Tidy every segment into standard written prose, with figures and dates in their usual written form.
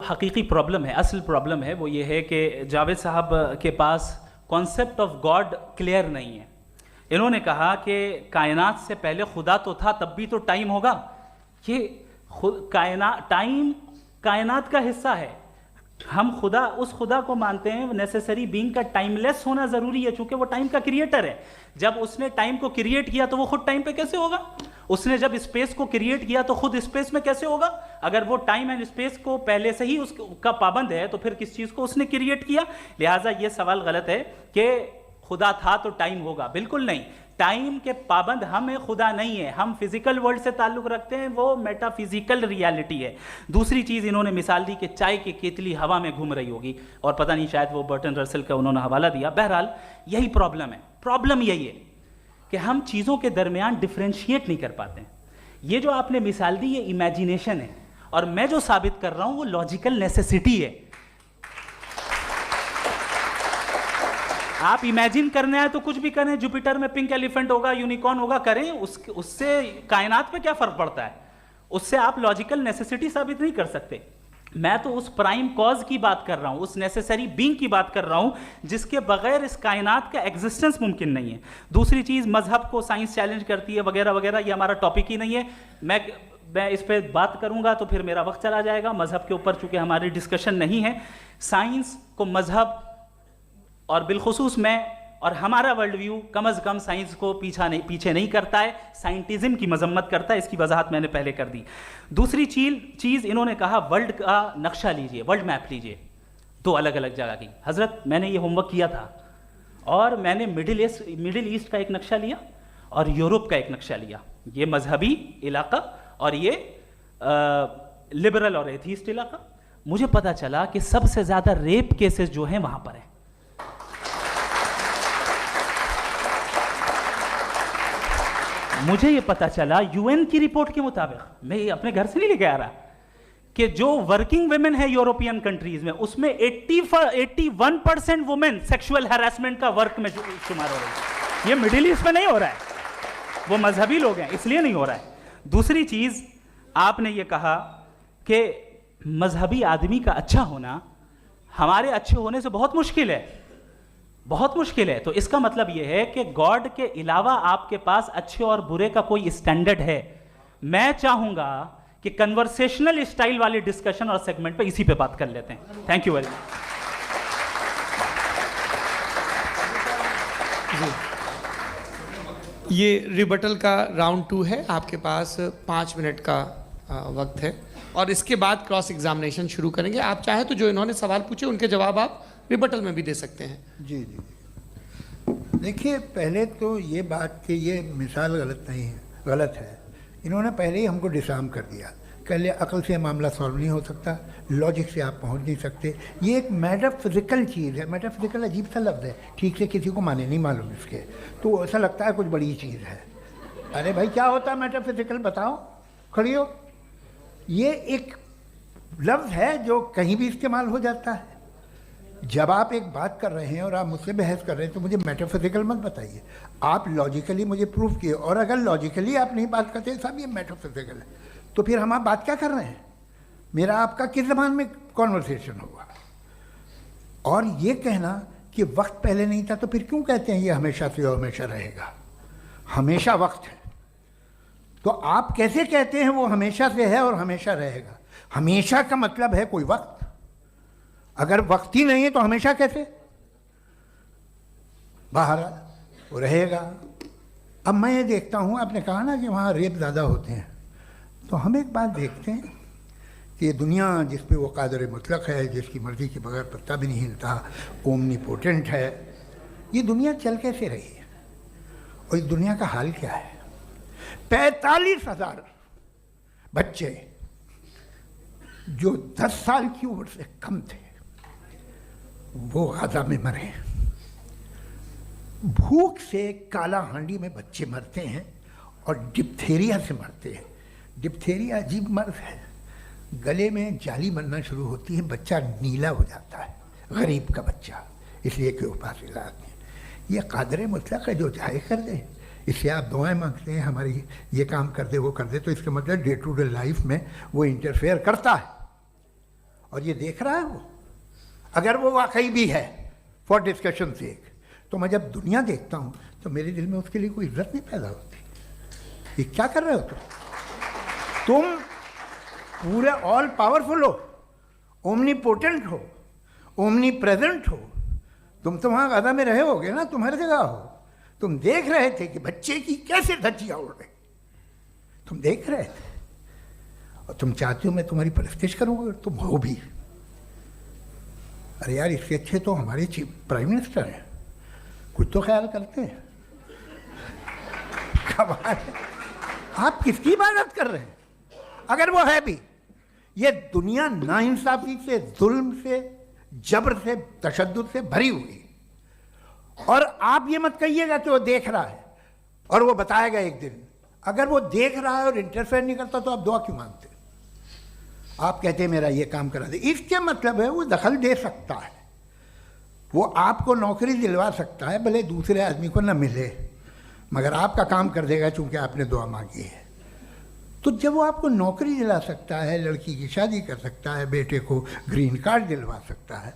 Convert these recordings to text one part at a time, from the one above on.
हकीकी प्रॉब्लम है, असल प्रॉब्लम है वो ये है कि जावेद साहब के पास कॉन्सेप्ट ऑफ गॉड क्लियर नहीं है। इन्होंने कहा कि कायनात से पहले खुदा तो था, तब भी तो टाइम होगा। ये टाइम कायनात का हिस्सा है। हम खुदा उस खुदा को मानते हैं, नेसेसरी बीइंग का टाइमलेस होना ज़रूरी है, चूंकि वो टाइम का क्रिएटर है। जब उसने टाइम को क्रिएट किया तो वो खुद टाइम पे कैसे होगा? उसने जब स्पेस को क्रिएट किया तो खुद स्पेस में कैसे होगा? अगर वो टाइम एंड स्पेस को पहले से ही उसका पाबंद है तो फिर किस चीज़ को उसने क्रिएट किया? लिहाजा ये सवाल गलत है कि खुदा था तो टाइम होगा। बिल्कुल नहीं, टाइम के पाबंद हम हैं, खुदा नहीं है। हम फिजिकल वर्ल्ड से ताल्लुक रखते हैं, वो मेटाफिजिकल रियलिटी है। दूसरी चीज़ इन्होंने मिसाल दी कि चाय की केतली हवा में घूम रही होगी, और पता नहीं शायद वो बर्टन रसल का उन्होंने हवाला दिया। बहरहाल यही प्रॉब्लम है। प्रॉब्लम यही है कि हम चीज़ों के दरमियान डिफ्रेंशिएट नहीं कर पाते। ये जो आपने मिसाल दी ये इमेजिनेशन है, और मैं जो साबित कर रहा हूं वो लॉजिकल नेसेसिटी है। आप इमेजिन करने आए तो कुछ भी करें, जुपिटर में पिंक एलिफेंट होगा, यूनिकॉर्न होगा, करें, उससे कायनात पे क्या फर्क पड़ता है? उससे आप लॉजिकल नेसेसिटी साबित नहीं कर सकते। मैं तो उस प्राइम कॉज की बात कर रहा हूं, उस नेसेसरी बीइंग की बात कर रहा हूं जिसके बगैर इस कायनात का एग्जिस्टेंस मुमकिन नहीं है। दूसरी चीज, मजहब को साइंस चैलेंज करती है वगैरह वगैरह, ये हमारा टॉपिक ही नहीं है। मैं इस पर बात करूंगा तो फिर मेरा वक्त चला जाएगा। मजहब के ऊपर चूंकि हमारी डिस्कशन नहीं है, साइंस को मजहब और बिलखुसूस मैं और हमारा वर्ल्ड व्यू कम अज़ कम साइंस को पीछे नहीं करता है, साइंटिज्म की मजम्मत करता है। इसकी वजाहत मैंने पहले कर दी। दूसरी चीज़ इन्होंने कहा वर्ल्ड का नक्शा लीजिए, वर्ल्ड मैप लीजिए, दो अलग अलग जगह की। हज़रत मैंने ये होमवर्क किया था, और मैंने मिडिल ईस्ट का एक नक्शा लिया और यूरोप का एक नक्शा लिया। ये मजहबी इलाका और ये लिबरल और एथीस्ट इलाका। मुझे पता चला कि सबसे ज़्यादा रेप केसेस जो हैं वहाँ पर हैं। मुझे ये पता चला यूएन की रिपोर्ट के मुताबिक, मैं ये अपने घर से नहीं लेके आ रहा, कि जो वर्किंग वुमेन है यूरोपियन कंट्रीज में, उसमें 81% वुमेन सेक्सुअल हैरेसमेंट का वर्क में शुमार हो रही है। ये मिडिल ईस्ट में नहीं हो रहा है, वो मजहबी लोग हैं इसलिए नहीं हो रहा है। दूसरी चीज, आपने ये कहा कि मजहबी आदमी का अच्छा होना हमारे अच्छे होने से बहुत मुश्किल है, बहुत मुश्किल है। तो इसका मतलब यह है कि गॉड के अलावा आपके पास अच्छे और बुरे का कोई स्टैंडर्ड है। मैं चाहूंगा कि कन्वर्सेशनल स्टाइल वाली डिस्कशन और सेगमेंट पे इसी पे बात कर लेते हैं। Thank you very much. ये रिबटल का राउंड 2 है। आपके पास 5 मिनट का वक्त है, और इसके बाद क्रॉस एग्जामिनेशन शुरू करेंगे। आप चाहे तो जो इन्होंने सवाल पूछे उनके जवाब आप रिबटल में भी दे सकते हैं। जी जी, देखिए, पहले तो ये बात कि ये मिसाल गलत नहीं है, गलत है। इन्होंने पहले ही हमको डिसार्म कर दिया। कह लिया अकल से मामला सॉल्व नहीं हो सकता, लॉजिक से आप पहुंच नहीं सकते। ये एक मेटाफिजिकल चीज़ है। मेटाफिजिकल अजीब सा लफ्ज़ है, ठीक से किसी को माने नहीं मालूम इसके, तो ऐसा लगता है कुछ बड़ी चीज़ है। अरे भाई, क्या होता है मेटाफिजिकल? बताओ, खड़ी हो। ये एक लफ्ज़ है जो कहीं भी इस्तेमाल हो जाता है। जब आप एक बात कर रहे हैं और आप मुझसे बहस कर रहे हैं तो मुझे मेटाफिजिकल मत बताइए, आप लॉजिकली मुझे प्रूव किए। और अगर लॉजिकली आप नहीं बात करते साहब ये मेटाफिजिकल है, तो फिर हम आप बात क्या कर रहे हैं? मेरा आपका किस ज़बान में कॉन्वर्सेशन होगा? और ये कहना कि वक्त पहले नहीं था, तो फिर क्यों कहते हैं ये हमेशा से और हमेशा रहेगा? हमेशा वक्त है, तो आप कैसे कहते हैं वो हमेशा से है और हमेशा रहेगा? हमेशा का मतलब है कोई वक्त। अगर वक्त ही नहीं है तो हमेशा कैसे? बाहर वो रहेगा। अब मैं ये देखता हूँ, आपने कहा ना कि वहाँ रेप ज़्यादा होते हैं, तो हम एक बात देखते हैं कि ये दुनिया जिस पे वो कादर मुतलक है, जिसकी मर्ज़ी के बगैर पत्ता भी नहीं हिलता, ओमनीपोटेंट है, ये दुनिया चल कैसे रही है? और इस दुनिया का हाल क्या है? 45,000 बच्चे जो 10 साल की उम्र से कम थे वो गाजा में मरे। भूख से काला हांडी में बच्चे मरते हैं और डिप्थेरिया से मरते हैं। डिप्थेरिया अजीब मर्ज है, गले में जाली बनना शुरू होती है, बच्चा नीला हो जाता है, गरीब का बच्चा, इसलिए कि उपास इलाज नहीं। ये कादर मुतलक है, जो चाहे कर दे। इससे आप दुआएं मांगते हैं हमारी, ये काम कर दे वो कर दे, तो इसका मतलब डे टू डे लाइफ में वो इंटरफेयर करता है। और ये देख रहा है वो। अगर वो वाकई भी है फॉर डिस्कशन सेक, तो मैं जब दुनिया देखता हूँ तो मेरे दिल में उसके लिए कोई इज्जत नहीं पैदा होती। ये क्या कर रहे हो तुम पूरे ऑल पावरफुल हो, ओमनीपोटेंट हो, ओमनी प्रेजेंट हो। तुम तो वहाँ गादा में रहे होगे ना, तुम हर जगह हो। तुम देख रहे थे कि बच्चे की कैसे धज्जियाँ उड़ रही, तुम देख रहे थे, और तुम चाहते हो मैं तुम्हारी परस्तिश करूँगा, तुम हो भी। अरे यार, इससे अच्छे तो हमारे चीफ प्राइम मिनिस्टर हैं, कुछ तो ख्याल करते हैं। कमाल है। आप किसकी इबादत कर रहे हैं? अगर वो है भी, ये दुनिया नाइंसाफी से, जुल्म से, जबर से, तशद्दुद से भरी हुई। और आप ये मत कहिएगा कि वो देख रहा है और वो बताएगा एक दिन। अगर वो देख रहा है और इंटरफेयर नहीं करता तो आप दुआ क्यों मांगते? आप कहते हैं मेरा ये काम करा दे, इसके मतलब है वो दखल दे सकता है, वो आपको नौकरी दिलवा सकता है, भले दूसरे आदमी को न मिले, मगर आपका काम कर देगा चूंकि आपने दुआ मांगी है। तो जब वो आपको नौकरी दिला सकता है, लड़की की शादी कर सकता है, बेटे को ग्रीन कार्ड दिलवा सकता है,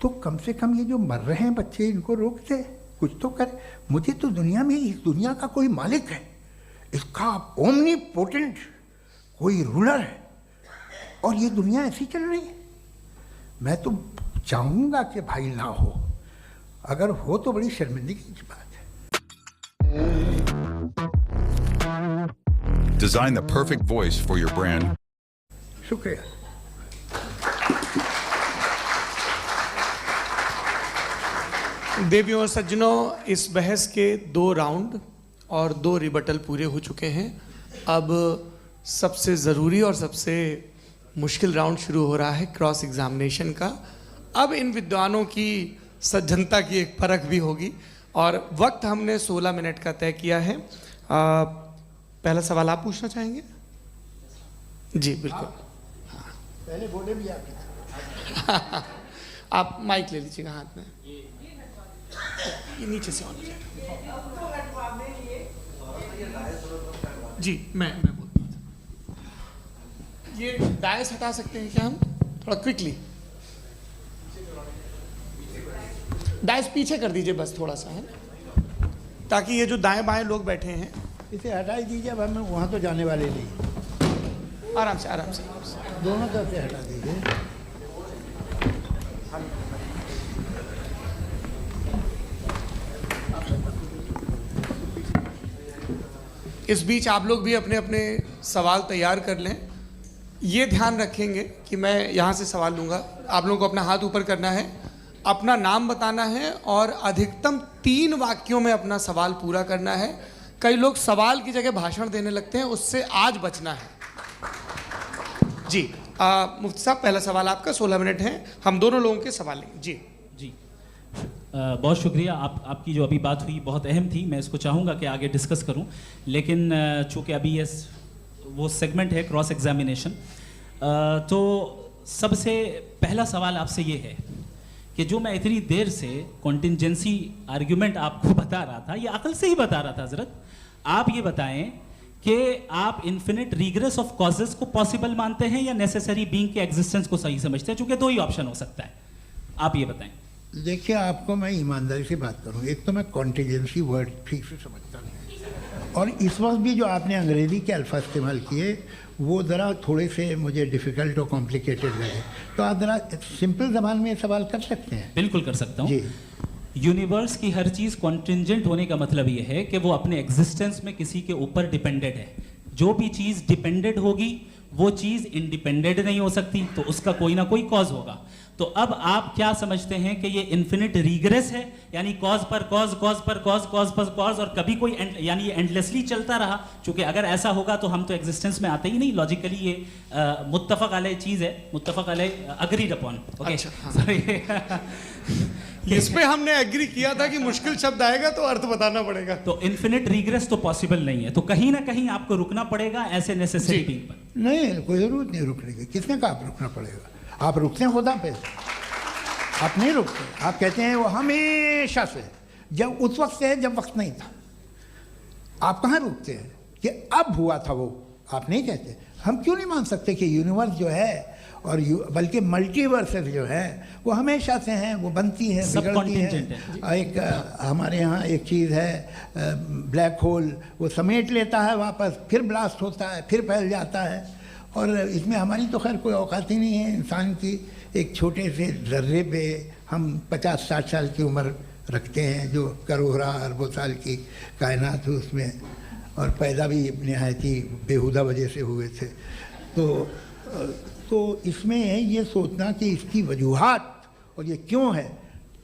तो कम से कम ये जो मर रहे हैं बच्चे, इनको रोक दे, कुछ तो करे। मुझे तो दुनिया में, इस दुनिया का कोई मालिक है, इसका ओमनीपोटेंट कोई रूलर है, और ये दुनिया ऐसी चल रही है। मैं तो चाहूँगा कि भाई ना हो, अगर हो तो बड़ी शर्मिंदगी की बात है। Design the perfect voice for your brand. शुक्रिया। देवियों और सज्जनों, इस बहस के 2 राउंड और 2 रिबटल पूरे हो चुके हैं। अब सबसे ज़रूरी और सबसे मुश्किल राउंड शुरू हो रहा है, क्रॉस एग्जामिनेशन का। अब इन विद्वानों की सज्जनता की एक परख भी होगी, और वक्त हमने 16 मिनट का तय किया है। पहला सवाल आप पूछना चाहेंगे? जी बिल्कुल। पहले बोले भी आप आप माइक ले लीजिएगा हाथ में, ये नीचे से होना चाहिए। जी मैं बोलता हूँ, ये डायस हटा सकते हैं क्या हम थोड़ा क्विकली? डायस पीछे कर दीजिए बस थोड़ा सा, है, ताकि ये जो दाएं बाएं लोग बैठे हैं, इसे हटा ही दीजिए। अब हम वहाँ तो जाने वाले नहीं, आराम से आराम से दोनों तरफ से हटा दीजिए। इस बीच आप लोग भी अपने अपने सवाल तैयार कर लें। ये ध्यान रखेंगे कि मैं यहाँ से सवाल लूँगा, आप लोगों को अपना हाथ ऊपर करना है, अपना नाम बताना है, और अधिकतम 3 वाक्यों में अपना सवाल पूरा करना है। कई लोग सवाल की जगह भाषण देने लगते हैं, उससे आज बचना है। जी मुफ्ती साहब, पहला सवाल आपका, 16 मिनट हैं, हम दोनों लोगों के सवाल लेंगे। जी जी बहुत शुक्रिया। आपकी जो अभी बात हुई बहुत अहम थी, मैं इसको चाहूँगा कि आगे डिस्कस करूँ, लेकिन चूँकि अभी ये वो सेगमेंट है क्रॉस एग्जामिनेशन, तो सबसे पहला सवाल आपसे ये है कि जो मैं इतनी देर से कॉन्टिंजेंसी आर्ग्यूमेंट आपको बता रहा था, ये अकल से ही बता रहा था हजरत, आप ये बताएं कि आप इन्फिनिट रिग्रेस ऑफ कॉजेस को पॉसिबल मानते हैं या नेसेसरी बीइंग के एग्जिस्टेंस को सही समझते हैं? चूंकि 2 ही ऑप्शन हो सकता है, आप ये बताएं। देखिए, आपको मैं ईमानदारी से बात करूँ, एक तो मैं कॉन्टिजेंसी वर्ड ठीक से समझता नहीं, और इस वक्त भी जो आपने अंग्रेज़ी के अल्फाज इस्तेमाल किए वो ज़रा थोड़े से मुझे डिफ़िकल्ट और कॉम्प्लिकेटेड लगे, तो आप ज़रा सिंपल ज़बान में सवाल कर सकते हैं? बिल्कुल कर सकता हूँ। जी। यूनिवर्स की हर चीज़ कॉन्टिंजेंट होने का मतलब ये है कि वो अपने एग्जिस्टेंस में किसी के ऊपर डिपेंडेड है। जो भी चीज़ डिपेंडेड होगी वो चीज़ इंडिपेंडेंट नहीं हो सकती, तो उसका कोई ना कोई कॉज होगा। तो अब आप क्या समझते हैं कि ये इन्फिनिट रिग्रेस है, यानी कॉज पर कॉज, कॉज पर कॉज, कॉज पर कॉज, और कभी कोई यानी ये एंडलेसली चलता रहा? क्योंकि अगर ऐसा होगा तो हम तो एग्जिस्टेंस में आते ही नहीं। लॉजिकली ये मुत्तफक अलैह चीज़ है, मुत्तफक अलैह अग्रीड अपॉन। ओके, इस पे हमने एग्री किया था कि मुश्किल शब्द आएगा तो अर्थ बताना पड़ेगा। तो इन्फिनिट रिग्रेस तो पॉसिबल नहीं है, तो कहीं ना कहीं आपको रुकना पड़ेगा ऐसे नेसेसरी बीइंग पर। नहीं, कोई ज़रूरत नहीं रुकने की। किसने कहा आप रुकना पड़ेगा? आप रुकते हैं खुदा पे, आप नहीं रुकते। आप कहते हैं वो हमेशा से, जब उस वक्त से है जब वक्त नहीं था। आप कहाँ रुकते हैं कि अब हुआ था वो? आप नहीं कहते। हम क्यों नहीं मान सकते कि यूनिवर्स जो है और बल्कि मल्टीवर्सेस जो है वो हमेशा से हैं, वो बनती हैं, सब बिगड़ती contingent हैं। एक हमारे यहाँ एक चीज़ है ब्लैक होल, वो समेट लेता है वापस, फिर ब्लास्ट होता है, फिर फैल जाता है। और इसमें हमारी तो खैर कोई औकात ही नहीं है इंसान की। एक छोटे से ज़र्रे पे हम 50-60 साल की उम्र रखते हैं, जो करोड़ों अरबों साल की कायनात है उसमें, और पैदा भी नहायत ही बेहुदा वजह से हुए थे। तो इसमें ये सोचना कि इसकी वजूहात और ये क्यों है,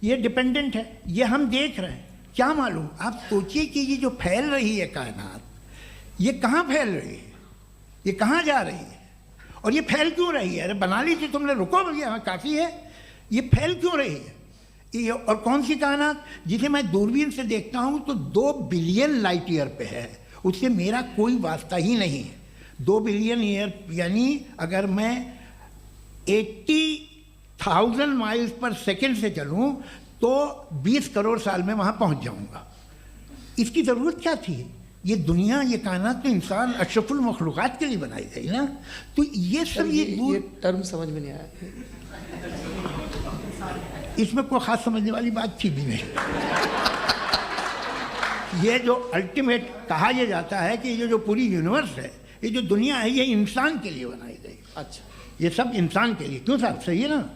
ये डिपेंडेंट है, ये हम देख रहे हैं, क्या मालूम। आप सोचिए कि ये जो फैल रही है कायनात, ये कहाँ फैल रही है, ये कहाँ जा रही है, और ये फैल क्यों रही है? अरे बना ली थी तुमने, रुको भैया, हाँ काफ़ी है। ये फैल क्यों रही है? ये और कौन सी कायनात जिसे मैं दूरबीन से देखता हूँ तो 2 बिलियन लाइट ईयर पे है, उससे मेरा कोई वास्ता ही नहीं है। 2 बिलियन ईयर यानी अगर मैं 80,000 माइल्स पर सेकेंड से चलूँ तो 20 करोड़ साल में वहाँ पहुँच जाऊँगा। इसकी ज़रूरत क्या थी? ये दुनिया, ये कायनात तो इंसान अशरफुल मखलूक़ात के लिए बनाई गई ना। तो ये सब ये टर्म समझ में नहीं आया, इसमें कोई ख़ास समझने वाली बात थी भी नहीं। ये जो अल्टीमेट कहा यह जाता है कि ये जो पूरी यूनिवर्स है, ये जो दुनिया है, ये इंसान के लिए बनाई गई। अच्छा, ये सब इंसान के लिए। क्यों साहब, सही है ना?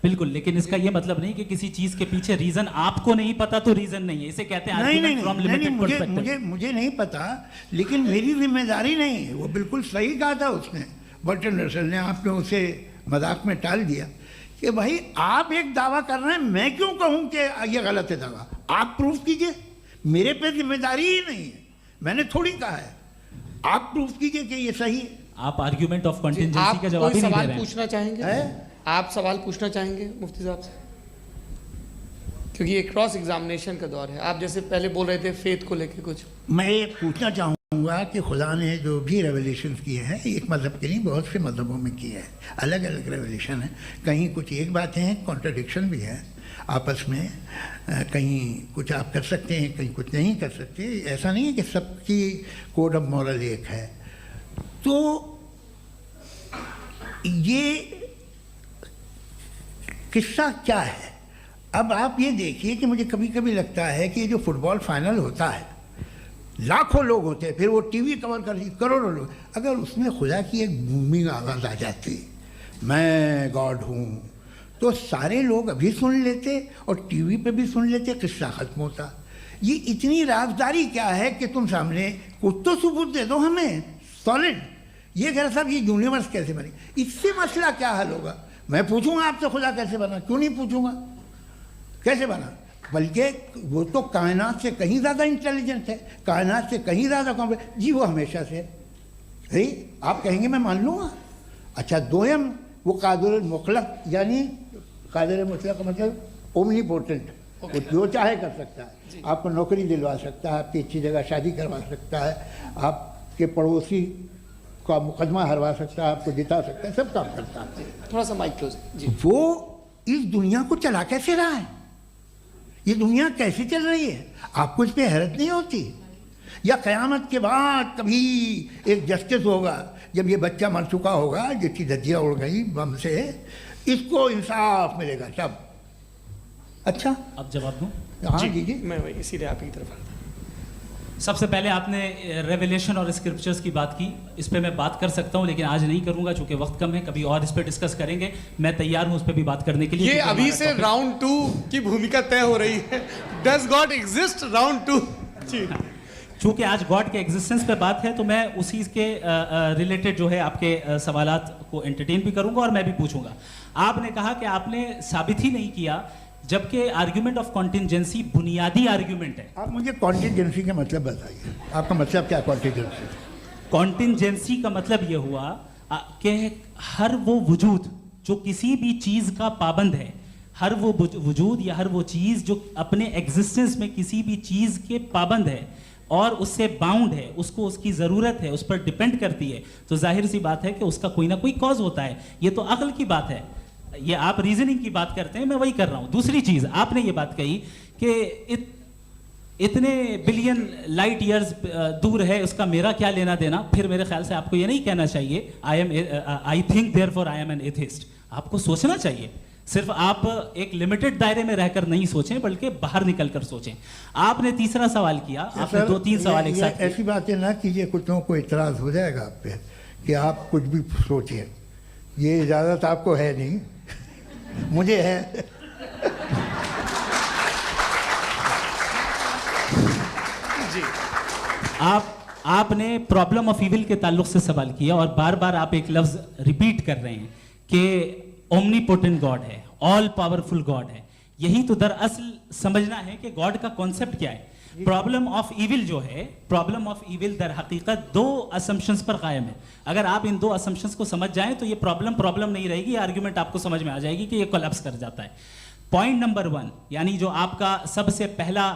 बिल्कुल, लेकिन इसका ये मतलब नहीं कि किसी चीज के पीछे रीजन आपको नहीं पता तो रीजन नहीं है। इसे कहते हैं नहीं, argument from limited perspective। मुझे नहीं पता, लेकिन मेरी जिम्मेदारी नहीं है। वो बिल्कुल सही कहा था उसने, बर्टन रसल ने। आपने उसे मजाक में टाल दिया कि भाई आप एक दावा कर रहे हैं, मैं क्यों कहूँ कि ये गलत है दावा? आप प्रूफ कीजिए, मेरे पे जिम्मेदारी ही नहीं है, मैंने थोड़ी कहा है। आप प्रूफ कीजिए कि ये सही है। आप आर्ग्यूमेंट ऑफ कंटिंजेंसी आप का जवाब कोई ही नहीं दे सवाल रहे हैं। पूछना चाहेंगे? आप सवाल पूछना चाहेंगे मुफ्ती साहब से? क्योंकि ये क्रॉस एग्जामिनेशन का दौर है। आप जैसे पहले बोल रहे थे फेथ को लेके कुछ। मैं ये पूछना चाहूँगा कि खुदा ने जो भी रेवलेशन किए हैं, एक मज़हब के नहीं बहुत से मज़हबों में किए हैं, अलग अलग रेवलेशन है। कहीं कुछ एक बातें हैं, कॉन्ट्रडिक्शन भी है आपस में, कहीं कुछ आप कर सकते हैं, कहीं कुछ नहीं कर सकते। ऐसा नहीं है कि सबकी कोड ऑफ मॉरल एक है। तो ये किस्सा क्या है? अब आप ये देखिए कि मुझे कभी कभी लगता है कि ये जो फुटबॉल फाइनल होता है, लाखों लोग होते हैं, फिर वो टीवी कवर कर करोड़ों लोग, अगर उसमें खुदा की एक बूमिंग आवाज़ आ जाती, मैं गॉड हूँ, तो सारे लोग अभी सुन लेते और टीवी पे भी सुन लेते, किस्सा ख़त्म होता। ये इतनी राजदारी क्या है कि तुम सामने कुछ तो सबूत दे दो हमें सॉलिड। ये कह रहा साहब ये यूनिवर्स कैसे बनी, इससे मसला क्या हल होगा? मैं पूछूंगा आपसे खुदा कैसे बना? क्यों नहीं पूछूंगा कैसे बना? बल्कि वो तो कायनात से कहीं ज़्यादा इंटेलिजेंट है, कायनात से कहीं ज़्यादा कॉम्प्लेक्स। जी वो हमेशा से है, आप कहेंगे मैं मान लूँगा। अच्छा, दोयम वो कादिर मुतलक, यानी कादिर मुतलक का मतलब ओमनीपोटेंट, वो जो चाहे कर सकता है। आपको नौकरी दिलवा सकता है, आपकी अच्छी जगह शादी करवा सकता है, आपके पड़ोसी का मुकदमा हरवा सकता है, आपको जिता सकता है, सब काम करता है। थोड़ा सा माइक क्लोज जी। वो इस दुनिया को चला कैसे रहा है? ये दुनिया कैसे चल रही है? आपको इस पर हैरत नहीं होती? या क़यामत के बाद कभी एक जस्टिस होगा, जब ये बच्चा मर चुका होगा जिसकी धज्जियाँ उड़ गई बम से, इसको इंसाफ मिलेगा तब? अच्छा, अब जवाब दूं? हाँ दीजिए। मैं वही इसीलिए आप ही तरफ आता। सबसे पहले आपने रेवलेशन और स्क्रिप्चर्स की बात की, इस पे मैं बात कर सकता हूं लेकिन आज नहीं करूंगा चूंकि वक्त कम है, कभी और इस पे डिस्कस करेंगे। मैं तैयार हूं उस पे भी बात करने के लिए। ये अभी से राउंड 2 की भूमिका तय हो रही है। Does God exist round 2? जी, चूंकि आज गॉड के एग्जिस्टेंस पे बात है तो मैं उसी के रिलेटेड जो है आपके सवालात को एंटरटेन भी करूंगा और मैं भी पूछूंगा। आपने कहा कि आपने साबित ही नहीं किया, जबकि आर्ग्यूमेंट ऑफ कॉन्टिंजेंसी बुनियादी आर्ग्यूमेंट है। आप मुझे कॉन्टिंजेंसी का मतलब बताइए, आपका मतलब क्या कॉन्टिंजेंसी? कॉन्टिंजेंसी का मतलब ये हुआ कि हर वो वजूद जो किसी भी चीज़ का पाबंद है, हर वो वजूद या हर वो चीज़ जो अपने एग्जिस्टेंस में किसी भी चीज़ के पाबंद है और उससे बाउंड है, उसको उसकी ज़रूरत है, उस पर डिपेंड करती है, तो जाहिर सी बात है कि उसका कोई ना कोई कॉज होता है। ये तो अक्ल की बात है। ये आप रीजनिंग की बात करते हैं, मैं वही कर रहा हूं। दूसरी चीज आपने ये बात कही कि इतने बिलियन लाइट ईयर्स दूर है, उसका मेरा क्या लेना देना। फिर मेरे ख्याल से आपको ये नहीं कहना चाहिए I think therefore I am an atheist. आपको सोचना चाहिए, सिर्फ आप एक लिमिटेड दायरे में रहकर नहीं सोचें बल्कि बाहर निकलकर सोचें। आपने तीसरा सवाल किया, आपने 2-3 सवाल एक साथ किए। ऐसी बातें ना कीजिए, कुछ लोगों को इतराज हो जाएगा आप पे कि आप कुछ भी सोचिए। ये इजाज़त आपको है नहीं, मुझे है। जी, आपने प्रॉब्लम ऑफ इविल के ताल्लुक से सवाल किया और बार बार आप एक लफ्ज रिपीट कर रहे हैं कि ओमनीपोटेंट गॉड है, ऑल पावरफुल गॉड है। यही तो दरअसल समझना है कि गॉड का कॉन्सेप्ट क्या है। प्रॉब्लम ऑफ इविल जो है, प्रॉब्लम ऑफ इविल दर हकीकत 2 असम्पशंस पर कायम है। अगर आप इन 2 असम्पशंस को समझ जाएं तो ये प्रॉब्लम नहीं रहेगी, आर्ग्यूमेंट आपको समझ में आ जाएगी कि ये कोलैप्स कर जाता है। पॉइंट नंबर 1, यानी जो आपका सबसे पहला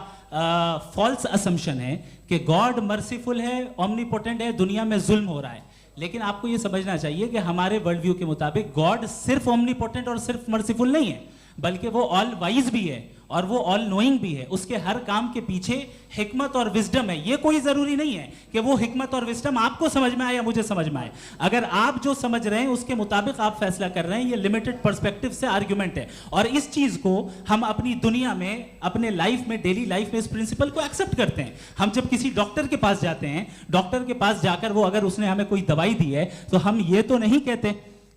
फॉल्स असम्पशन है कि गॉड मर्सीफुल है, ओमनीपोटेंट है, दुनिया में जुल्म हो रहा है। लेकिन आपको ये समझना चाहिए कि हमारे वर्ल्ड व्यू के मुताबिक गॉड सिर्फ ओमनीपोटेंट और सिर्फ मर्सीफुल नहीं है, बल्कि वो ऑल वाइज भी है और वो ऑल नोइंग भी है। उसके हर काम के पीछे हिकमत और विजडम है। ये कोई जरूरी नहीं है कि वो हिकमत और विजडम आपको समझ में आए या मुझे समझ में आए। अगर आप जो समझ रहे हैं उसके मुताबिक आप फैसला कर रहे हैं, ये लिमिटेड पर्सपेक्टिव से आर्गुमेंट है। और इस चीज को हम अपनी दुनिया में, अपने लाइफ में, डेली लाइफ में इस प्रिंसिपल को एक्सेप्ट करते हैं। हम जब किसी डॉक्टर के पास जाते हैं, डॉक्टर के पास जाकर वो अगर उसने हमें कोई दवाई दी है तो हम ये तो नहीं कहते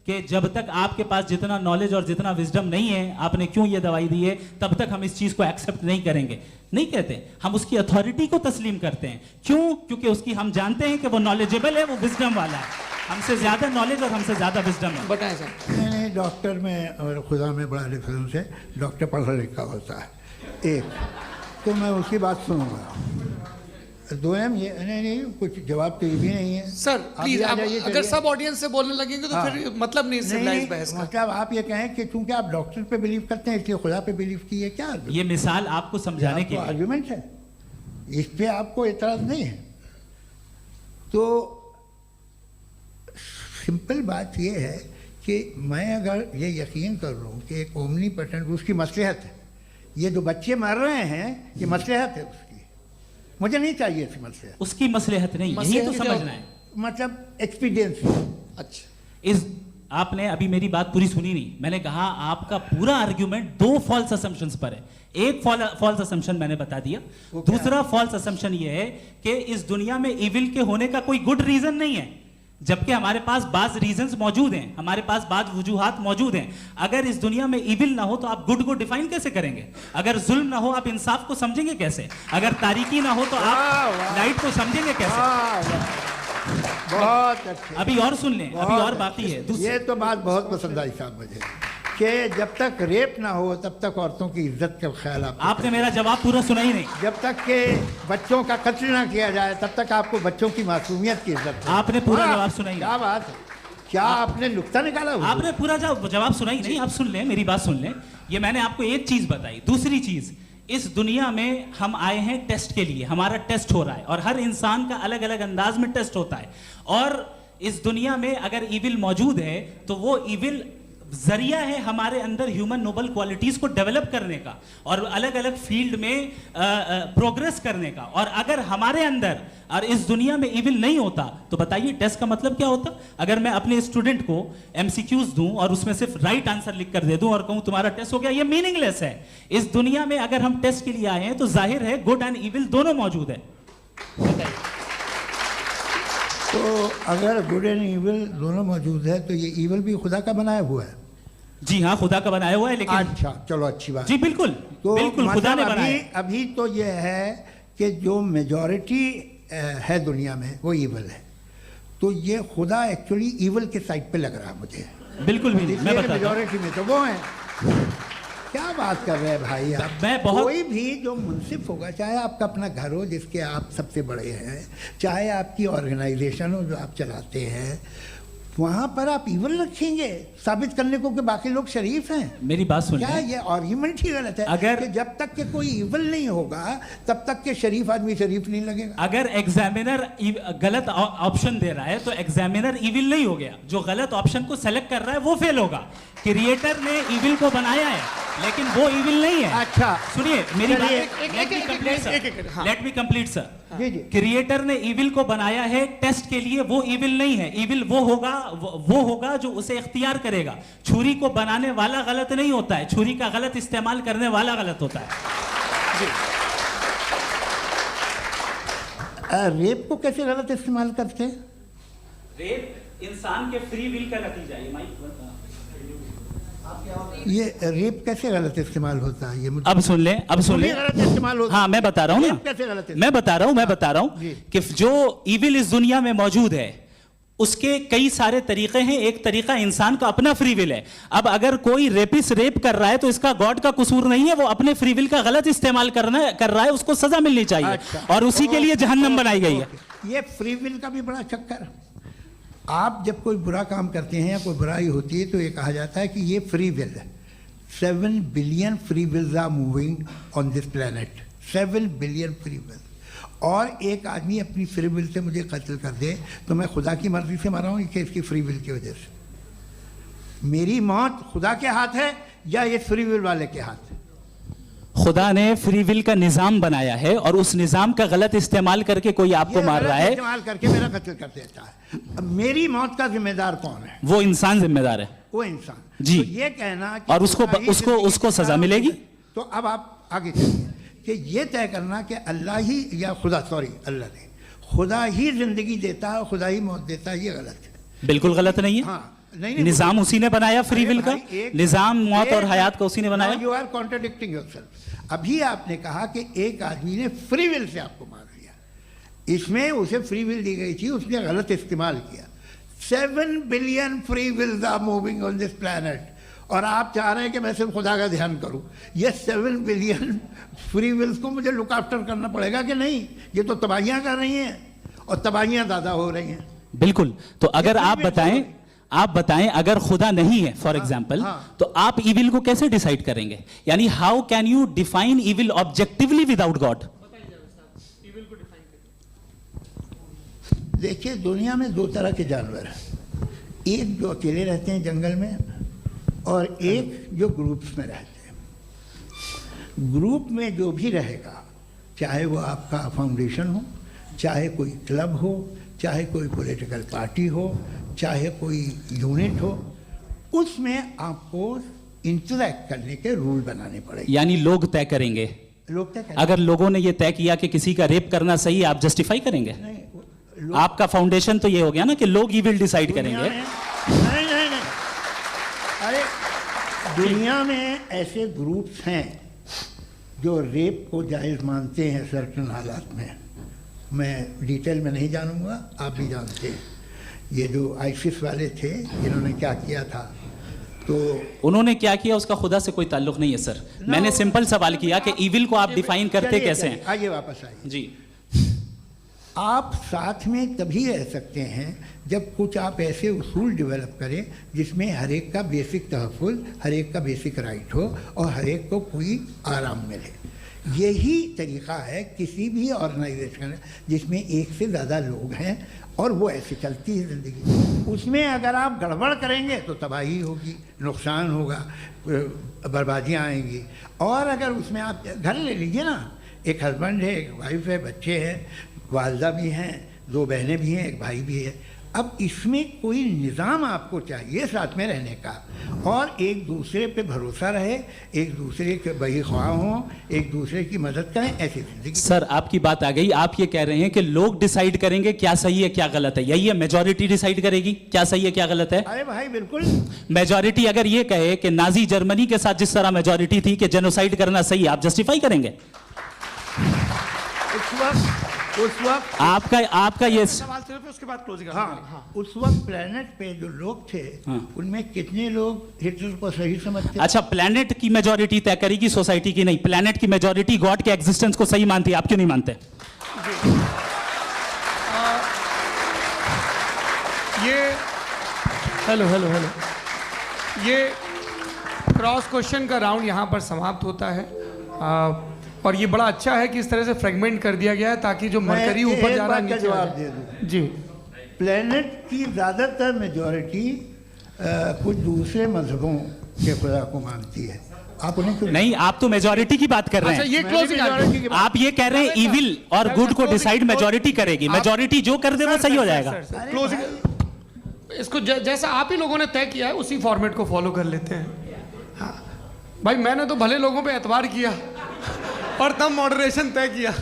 कि जब तक आपके पास जितना नॉलेज और जितना विजडम नहीं है, आपने क्यों ये दवाई दी है, तब तक हम इस चीज को एक्सेप्ट नहीं करेंगे। नहीं कहते, हम उसकी अथॉरिटी को तस्लीम करते हैं। क्यों? क्योंकि उसकी हम जानते हैं कि वो नॉलेजेबल है, वो विजडम वाला है, हमसे ज्यादा नॉलेज और हमसे ज्यादा विजडम है। बताएं सर। नहीं, डॉक्टर में और खुदा में बड़ा डिफरेंस है। डॉक्टर पढ़ा लिखा होता है, एक तो मैं उसकी बात सुनूंगा। 2M ये नहीं, कुछ जवाब तो ये भी नहीं है। सर प्लीज, आप अगर सब ऑडियंस से बोलने लगेंगे तो फिर मतलब नहीं सिविलाइज्ड बहस का। मतलब आप ये कहें कि चूंकि आप डॉक्टर पे बिलीव करते हैं इसलिए खुदा पे बिलीव किए, क्या ये मिसाल आपको समझाने के लिए आर्गुमेंट है, इस पे आपको एतराज नहीं है। तो सिंपल बात ये है कि मैं अगर ये यकीन कर लूँ कि एक ओमनीपोटेंट, उसकी मसलहत है, ये जो बच्चे मर रहे हैं ये मसलहत है उसकी, मुझे नहीं चाहिए थी मसलहत। उसकी मसलहत नहीं, यही तो समझना है, मतलब एक्सपीरियंस। अच्छा, इस आपने अभी मेरी बात पूरी सुनी नहीं। मैंने कहा आपका पूरा आर्ग्यूमेंट 2 फॉल्स असम्पशंस पर है। एक फॉल्स असम्पशन मैंने बता दिया, दूसरा फॉल्स असम्पशन ये है कि इस दुनिया में इविल के होने का कोई गुड रीजन नहीं है, जबकि हमारे पास बाज रीजंस मौजूद हैं, हमारे पास बाज वजूहात मौजूद हैं। अगर इस दुनिया में इविल ना हो तो आप गुड को डिफाइन कैसे करेंगे? अगर जुल्म ना हो आप इंसाफ को समझेंगे कैसे? अगर तारीकी ना हो तो आप लाइट को समझेंगे कैसे? बहुत अच्छे। अभी और सुन लें, अभी और बाकी है। ये तो बात बहुत पसंद आई साहब मुझे कि जब तक रेप ना हो तब तक औरतों की इज्जत का ख्याल आपने मेरा जवाब पूरा सुना ही नहीं। जब तक के बच्चों का कत्ल ना किया जाए तब तक आपको बच्चों की मासूमियत की इज्जत है। आपने पूरा जवाब सुना ही नहीं। क्या बात है, क्या आपने नुक्ता निकाला? आपने पूरा जवाब सुना ही नहीं। आप सुन लें, मेरी बात सुन लें। ये मैंने आपको एक चीज बताई। दूसरी चीज, इस दुनिया में हम आए हैं टेस्ट के लिए, हमारा टेस्ट हो रहा है और हर इंसान का अलग अलग अंदाज में टेस्ट होता है। और इस दुनिया में अगर इविल मौजूद है तो वो इविल जरिया है हमारे अंदर ह्यूमन नोबल क्वालिटीज को डेवलप करने का और अलग अलग फील्ड में प्रोग्रेस करने का। और अगर हमारे अंदर और इस दुनिया में इविल नहीं होता तो बताइए टेस्ट का मतलब क्या होता? अगर मैं अपने स्टूडेंट को MCQs दूं और उसमें सिर्फ राइट आंसर लिख कर दे दूं और कहूं तुम्हारा टेस्ट हो गया, ये मीनिंगलेस है। इस दुनिया में अगर हम टेस्ट के लिए आए हैं तो जाहिर है गुड एंड इविल दोनों मौजूद है। तो अगर गुड एंड इविल दोनों मौजूद है तो ये इविल भी खुदा का बनाया हुआ है? जी हाँ, खुदा का बनाया हुआ है। लेकिन अच्छा, चलो अच्छी बात। जी बिल्कुल, तो बिल्कुल खुदा ने बनाया। अभी तो ये है कि जो मेजॉरिटी है दुनिया में वो इविल है, तो ये खुदा एक्चुअली इविल के साइड पे लग रहा है मुझे। बिल्कुल भी नहीं, मैं बताता हूं। मेजॉरिटी में तो वो है। क्या बात कर रहे हैं भाई आप? कोई भी जो मुंसिफ होगा, चाहे आपका अपना घर हो जिसके आप सबसे बड़े हैं, चाहे आपकी ऑर्गेनाइजेशन हो जो आप चलाते हैं, वहाँ पर आप इविल रखेंगे साबित करने को कि बाकी लोग शरीफ हैं? मेरी बात सुन, क्या ये आर्ग्यूमेंट ही गलत है? अगर कि जब तक के कोई इविल नहीं होगा तब तक के शरीफ आदमी शरीफ नहीं लगेगा। अगर एग्जामिनर गलत ऑप्शन दे रहा है तो एग्जामिनर इविल नहीं हो गया। जो गलत ऑप्शन को सेलेक्ट कर रहा है वो फेल होगा। क्रिएटर ने इविल को बनाया है। लेकिन वो इविल नहीं है। अच्छा सुनिए मेरी बात, चलिए, लेट मी कंप्लीट सर। जी जी क्रिएटर ने इविल को बनाया है टेस्ट के लिए, वो इविल नहीं है। इविल वो होगा जो उसे इख्तियार करेगा। छुरी को बनाने वाला गलत नहीं होता है, छुरी का गलत इस्तेमाल करने वाला गलत होता है। रेप को कैसे गलत इस्तेमाल करते हैं? रेप इंसान के फ्री विल का नतीजा है। ये रेप कैसे गलत इस्तेमाल होता है? ये मुझे अब सुन ले गलत इस्तेमाल होता है। हाँ मैं बता रहा हूँ रेप ना, कैसे गलत मैं बता रहा हूँ जी। कि जो इविल इस दुनिया में मौजूद है उसके कई सारे तरीके हैं। एक तरीका इंसान का अपना फ्री विल है। अब अगर कोई रेपिस्ट रेप कर रहा है तो इसका गॉड का कसूर नहीं है, वो अपने फ्री विल का गलत इस्तेमाल कर रहा है, उसको सजा मिलनी चाहिए। अच्छा। और उसी के लिए जहन्नम बनाई गई है। ये फ्री विल का भी बड़ा चक्कर। आप जब कोई बुरा काम करते हैं या कोई बुराई होती है तो ये कहा जाता है कि ये फ्री विल है। 7 billion free wills are moving on this planet. 7 billion free will. और एक आदमी अपनी फ्री विल से मुझे कत्ल कर दे तो मैं खुदा की मर्जी से मरा हूँ कि इसकी फ्री विल की वजह से? मेरी मौत खुदा के हाथ है या ये फ्री विल वाले के हाथ है? खुदा ने फ्री विल का निजाम बनाया है और उस निजाम का गलत इस्तेमाल करके कोई आपको मार रहा है, इस्तेमाल करके मेरा कत्ल कर देता है। अब मेरी मौत का जिम्मेदार कौन है? वो इंसान जिम्मेदार है। वो इंसान। जी। तो ये कहना कि और उसको सजा मिलेगी। तो अब आप आगे चलिए कि ये तय करना कि अल्लाह ही या अल्लाह ने खुदा ही जिंदगी देता है, खुदा ही मौत देता है, ये गलत है। बिल्कुल गलत नहीं है। हाँ, नहीं, निजाम उसी ने बनाया फ्री विल का। निजाम मौत और हयात का उसी ने बनाया। You are contradicting yourself. अभी आपने कहा कि एक आदमी ने फ्री विल से आपको मार दिया, इसमें उसे फ्री विल दी गई थी, उसने गलत इस्तेमाल किया। 7 billion free wills are moving on this planet और आप चाह रहे हैं कि मैं सिर्फ खुदा का ध्यान करूं। ये 7 बिलियन फ्री विल्स को मुझे लुक आफ्टर करना पड़ेगा कि नहीं? ये तो तबाहियां कर रही हैं और तबाहियां ज़्यादा हो रही हैं। बिल्कुल। तो अगर आप बताएं अगर खुदा नहीं है फॉर एग्जाम्पल, तो आप इविल को कैसे डिसाइड करेंगे? यानी how can you define evil objectively without God? देखिए, दुनिया में 2 तरह के जानवर हैं। एक जो अकेले रहते हैं जंगल में और एक जो ग्रुप्स में रहते हैं। ग्रुप में जो भी रहेगा, चाहे वो आपका फाउंडेशन हो, चाहे कोई क्लब हो, चाहे कोई पॉलिटिकल पार्टी हो, चाहे कोई यूनिट हो, उसमें आपको इंटरैक्ट करने के रूल बनाने पड़ेंगे। यानी लोग तय करेंगे। लोग तय करेंगे। अगर लोगों ने ये तय किया कि किसी का रेप करना सही है, आप जस्टिफाई करेंगे? नहीं, आपका फाउंडेशन तो ये हो गया ना कि लोग ही विल डिसाइड करेंगे। नहीं, अरे दुनिया में ऐसे ग्रुप्स हैं जो रेप को जायज़ मानते हैं सर्टन हालात में। मैं डिटेल में नहीं जानूंगा, आप भी जानते हैं। ये जो आईसिस वाले थे, इन्होंने क्या किया था, तो उन्होंने क्या किया उसका खुदा से कोई ताल्लुक नहीं है सर। मैंने सिंपल सवाल किया कि इविल को आप डिफाइन करते कैसे हैं? आइए वापस आइए जी। आप साथ में तभी रह सकते हैं जब कुछ आप ऐसे उसूल डेवलप करें जिसमें हर एक का बेसिक तहफ़्फ़ुज़, हर एक का बेसिक राइट हो और हर एक को कोई आराम मिले। यही तरीक़ा है किसी भी ऑर्गेनाइजेशन जिसमें एक से ज़्यादा लोग हैं और वो ऐसे चलती है ज़िंदगी। उसमें अगर आप गड़बड़ करेंगे तो तबाही होगी, नुकसान होगा, बर्बादियाँ आएंगी। और अगर उसमें आप घर ले लीजिए ना, एक हस्बैंड है, एक वाइफ है, बच्चे हैं, वालदा भी हैं, 2 बहनें भी हैं, एक भाई भी है। अब इसमें कोई निज़ाम आपको चाहिए साथ में रहने का, और एक दूसरे पे भरोसा रहे, एक दूसरे के बहीख्वाह हों, एक दूसरे की मदद करें, ऐसी जिंदगी। सर आपकी बात आ गई। आप ये कह रहे हैं कि लोग डिसाइड करेंगे क्या सही है क्या गलत है, यही है? मेजॉरिटी डिसाइड करेगी क्या सही है क्या गलत है? अरे भाई बिल्कुल। मेजॉरिटी अगर ये कहे कि नाजी जर्मनी के साथ जिस तरह मेजॉरिटी थी कि जेनोसाइड करना सही, आप जस्टिफाई करेंगे? उस वक्त आपका ये सवाल सिर्फ उसके बाद क्लोजिंग। हाँ, उस वक्त प्लेनेट पे जो लोग थे, उनमें कितने लोग हिटलर को सही समझते? अच्छा, प्लेनेट की मेजॉरिटी तय करेगी, सोसाइटी की नहीं। प्लेनेट की मेजॉरिटी गॉड के एग्जिस्टेंस को सही मानती है, आप क्यों नहीं मानते? ये हेलो ये क्रॉस क्वेश्चन का राउंड यहाँ पर समाप्त होता है। और ये बड़ा अच्छा है कि इस तरह से फ्रेगमेंट कर दिया गया है ताकि जो मरकरी ऊपर जा रहा है नीचे जवाब दे दूं। जी। प्लेनेट की ज़्यादातर मेजॉरिटी कुछ दूसरे मजहबों के खुदा को मानती है। आप उन्हें क्यों नहीं, आप तो मेजॉरिटी की बात कर रहे अच्छा, हैं। ये क्लोजिंग majority की बात- आप ये कह रहे हैं इविल और गुड को डिसाइड मेजॉरिटी करेगी, मेजॉरिटी जो कर दे वो सही हो जाएगा। क्लोजिंग इसको जैसा आप ही लोगों ने तय किया है उसी फॉर्मेट को फॉलो कर लेते हैं। हाँ भाई, मैंने तो भले लोगों पे एतबार किया और तब मॉडरेशन तय किया।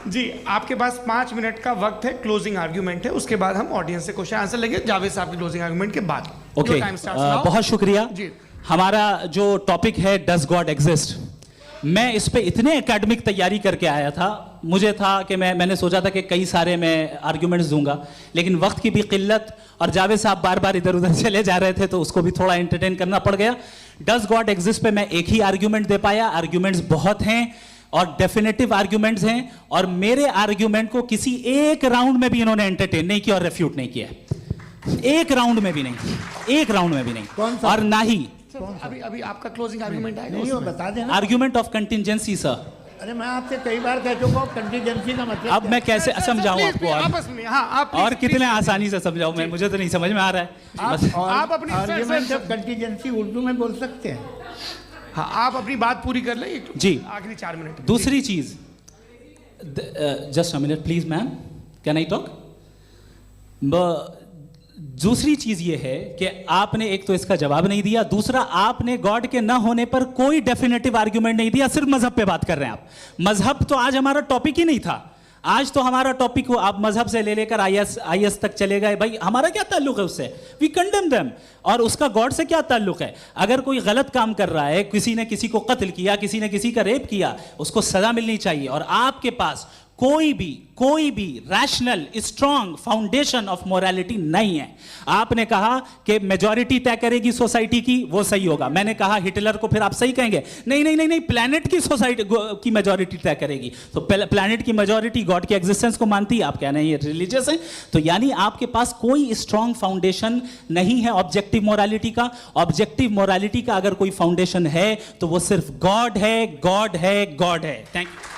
जी, आपके पास 5 मिनट का वक्त है, क्लोजिंग आर्ग्यूमेंट है, उसके बाद हम ऑडियंस से क्वेश्चन आंसर लेंगे जावेद साहब की क्लोजिंग आर्ग्यूमेंट के बाद। ओके, बहुत शुक्रिया। जी। हमारा जो टॉपिक है डज गॉड एग्जिस्ट, मैं इस पे इतने एकेडमिक तैयारी करके आया था, मुझे था कि मैंने सोचा था कि कई सारे मैं आर्ग्यूमेंट्स दूंगा, लेकिन वक्त की भी किल्लत और जावेद साहब बार बार इधर उधर चले जा रहे थे तो उसको भी थोड़ा एंटरटेन करना पड़ गया। डज गॉड एग्जिस्ट पे मैं एक ही आर्ग्यूमेंट दे पाया। आर्ग्यूमेंट्स बहुत हैं और डेफिनेटिव आर्ग्यूमेंट्स हैं, और मेरे आर्ग्यूमेंट को किसी एक राउंड में भी इन्होंने एंटरटेन नहीं किया और रेफ्यूट नहीं किया, एक राउंड में भी नहीं, एक राउंड में भी नहीं। कौन सा? और ना ही अभी आपका क्लोजिंग आर्ग्यूमेंट आएगा नहीं, वो उसमें। बता देना। Argument of contingency sir. अरे मैं आपसे कई बार कह चुका हूँ कंटीजेंसी का मतलब अब मैं कैसे समझाऊं Please, आपको please, और आपस में, हाँ, आप और please, कितने please, आसानी से समझाऊं मैं, मुझे तो नहीं समझ में आ रहा है। आप अपनी आर्ग्यूमेंट ऑफ कंटीजेंसी उर्दू में बोल सकते हैं। हाँ, आप अपनी बात पूरी कर लें जी। आखिरी 4 मिनट। दूसरी चीज, just a minute please ma'am, can I talk? दूसरी चीज ये है कि आपने एक तो इसका जवाब नहीं दिया, दूसरा आपने गॉड के ना होने पर कोई डेफिनेटिव आर्ग्यूमेंट नहीं दिया, सिर्फ मजहब पे बात कर रहे हैं आप। मजहब तो आज हमारा टॉपिक ही नहीं था। आज तो हमारा टॉपिक हो, आप मजहब से ले लेकर आईएस तक चले गए। भाई हमारा क्या ताल्लुक है उससे? We condemn them. और उसका गॉड से क्या ताल्लुक है? अगर कोई गलत काम कर रहा है, किसी ने किसी को कत्ल किया, किसी ने किसी का रेप किया, उसको सजा मिलनी चाहिए। और आपके पास कोई भी rational strong foundation of morality नहीं है। आपने कहा कि मेजॉरिटी तय करेगी सोसाइटी की, वो सही होगा। मैंने कहा हिटलर को फिर आप सही कहेंगे, नहीं, प्लैनेट की सोसाइटी की मेजॉरिटी तय करेगी। तो प्लैनेट की मेजॉरिटी गॉड के एग्जिस्टेंस को मानती है, आप कह रहे हैं ये रिलीजियस है। तो यानी आपके पास कोई स्ट्रॉन्ग फाउंडेशन नहीं है ऑब्जेक्टिव मोरालिटी का। ऑब्जेक्टिव मोरालिटी का अगर कोई फाउंडेशन है तो वो सिर्फ गॉड है, गॉड है, गॉड है। Thank you.